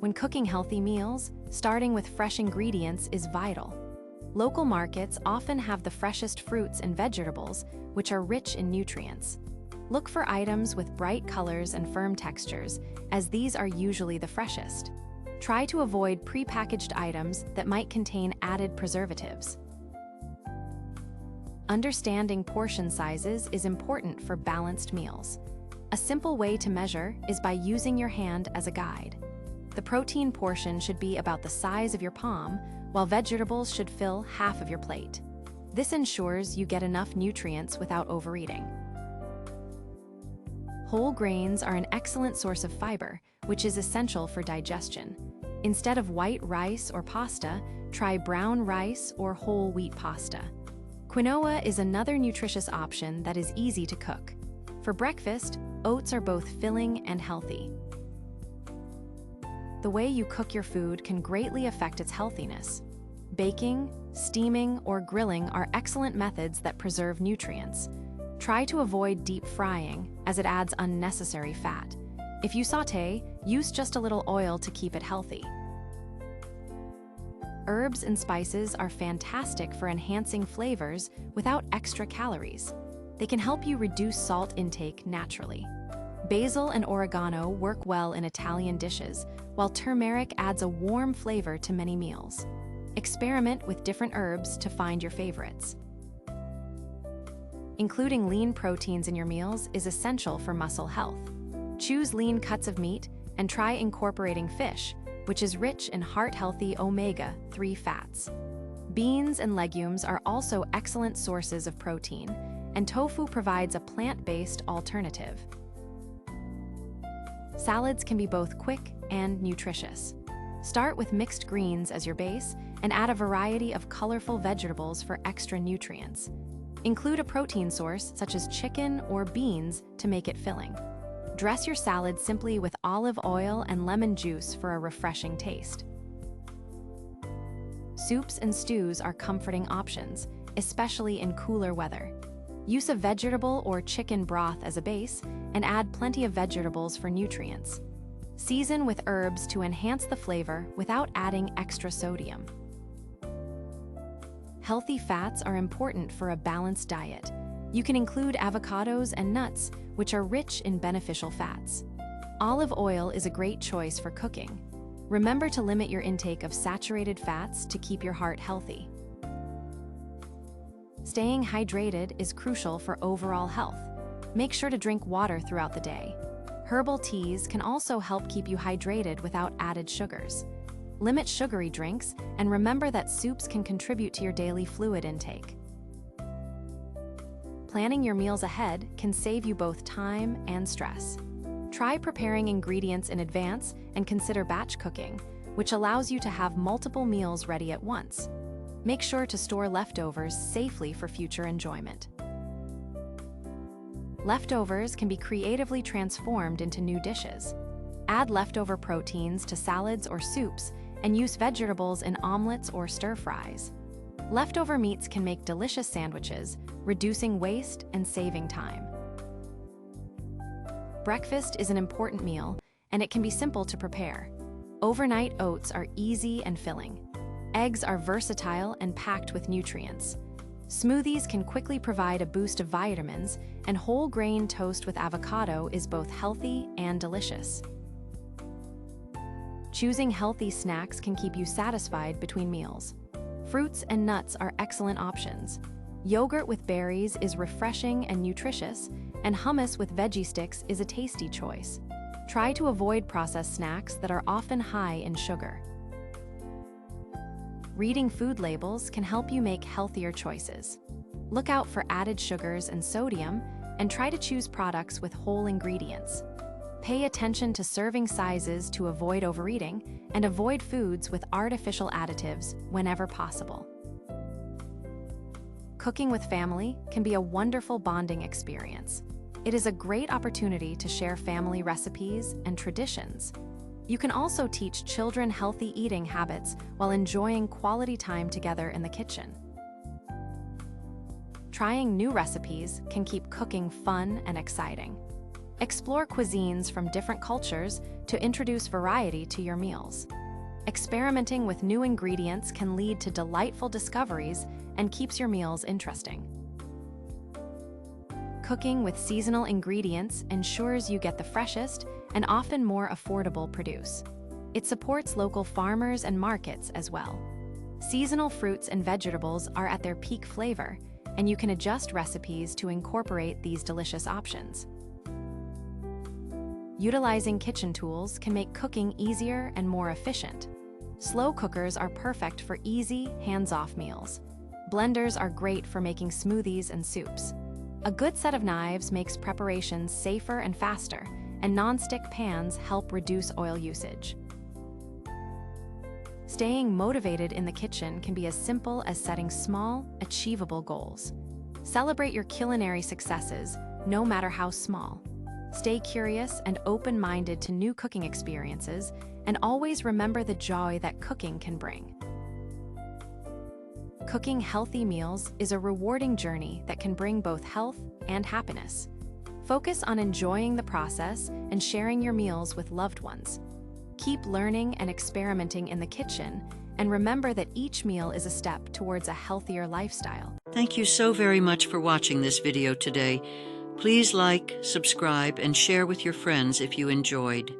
When cooking healthy meals, starting with fresh ingredients is vital. Local markets often have the freshest fruits and vegetables, which are rich in nutrients. Look for items with bright colors and firm textures, as these are usually the freshest. Try to avoid prepackaged items that might contain added preservatives. Understanding portion sizes is important for balanced meals. A simple way to measure is by using your hand as a guide. The protein portion should be about the size of your palm, while vegetables should fill half of your plate. This ensures you get enough nutrients without overeating. Whole grains are an excellent source of fiber, which is essential for digestion. Instead of white rice or pasta, try brown rice or whole wheat pasta. Quinoa is another nutritious option that is easy to cook. For breakfast, oats are both filling and healthy. The way you cook your food can greatly affect its healthiness. Baking, steaming, or grilling are excellent methods that preserve nutrients. Try to avoid deep frying, as it adds unnecessary fat. If you sauté, use just a little oil to keep it healthy. Herbs and spices are fantastic for enhancing flavors without extra calories. They can help you reduce salt intake naturally. Basil and oregano work well in Italian dishes, while turmeric adds a warm flavor to many meals. Experiment with different herbs to find your favorites. Including lean proteins in your meals is essential for muscle health. Choose lean cuts of meat and try incorporating fish, which is rich in heart-healthy omega-3 fats. Beans and legumes are also excellent sources of protein, and tofu provides a plant-based alternative. Salads can be both quick and nutritious. Start with mixed greens as your base and add a variety of colorful vegetables for extra nutrients. Include a protein source such as chicken or beans to make it filling. Dress your salad simply with olive oil and lemon juice for a refreshing taste. Soups and stews are comforting options, especially in cooler weather. Use a vegetable or chicken broth as a base and add plenty of vegetables for nutrients. Season with herbs to enhance the flavor without adding extra sodium. Healthy fats are important for a balanced diet. You can include avocados and nuts, which are rich in beneficial fats. Olive oil is a great choice for cooking. Remember to limit your intake of saturated fats to keep your heart healthy. Staying hydrated is crucial for overall health. Make sure to drink water throughout the day. Herbal teas can also help keep you hydrated without added sugars. Limit sugary drinks, and remember that soups can contribute to your daily fluid intake. Planning your meals ahead can save you both time and stress. Try preparing ingredients in advance and consider batch cooking, which allows you to have multiple meals ready at once. Make sure to store leftovers safely for future enjoyment. Leftovers can be creatively transformed into new dishes. Add leftover proteins to salads or soups and use vegetables in omelets or stir-fries. Leftover meats can make delicious sandwiches, reducing waste and saving time. Breakfast is an important meal, and it can be simple to prepare. Overnight oats are easy and filling. Eggs are versatile and packed with nutrients. Smoothies can quickly provide a boost of vitamins, and whole grain toast with avocado is both healthy and delicious. Choosing healthy snacks can keep you satisfied between meals. Fruits and nuts are excellent options. Yogurt with berries is refreshing and nutritious, and hummus with veggie sticks is a tasty choice. Try to avoid processed snacks that are often high in sugar. Reading food labels can help you make healthier choices. Look out for added sugars and sodium, and try to choose products with whole ingredients. Pay attention to serving sizes to avoid overeating, and avoid foods with artificial additives whenever possible. Cooking with family can be a wonderful bonding experience. It is a great opportunity to share family recipes and traditions. You can also teach children healthy eating habits while enjoying quality time together in the kitchen. Trying new recipes can keep cooking fun and exciting. Explore cuisines from different cultures to introduce variety to your meals. Experimenting with new ingredients can lead to delightful discoveries and keeps your meals interesting. Cooking with seasonal ingredients ensures you get the freshest and often more affordable produce. It supports local farmers and markets as well. Seasonal fruits and vegetables are at their peak flavor, and you can adjust recipes to incorporate these delicious options. Utilizing kitchen tools can make cooking easier and more efficient. Slow cookers are perfect for easy, hands-off meals. Blenders are great for making smoothies and soups. A good set of knives makes preparations safer and faster, and non-stick pans help reduce oil usage. Staying motivated in the kitchen can be as simple as setting small, achievable goals. Celebrate your culinary successes, no matter how small. Stay curious and open-minded to new cooking experiences, and always remember the joy that cooking can bring. Cooking healthy meals is a rewarding journey that can bring both health and happiness. Focus on enjoying the process and sharing your meals with loved ones. Keep learning and experimenting in the kitchen, and remember that each meal is a step towards a healthier lifestyle. Thank you so very much for watching this video today. Please like, subscribe, and share with your friends if you enjoyed.